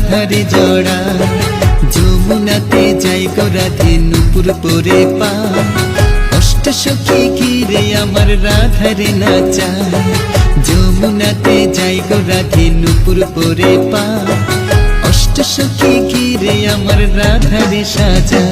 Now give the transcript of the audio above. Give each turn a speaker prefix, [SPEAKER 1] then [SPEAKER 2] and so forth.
[SPEAKER 1] রাধারে জড়া। যমুনাতে যাই গো রাধে নুপুর পরে পা, অষ্ট সখী ঘিরে আমার রাধারে নাচা। যমুনাতে যাই গো রাধে নুপুর পরে পা, অষ্ট সখী ঘিরে আমার রাধারে সাজা।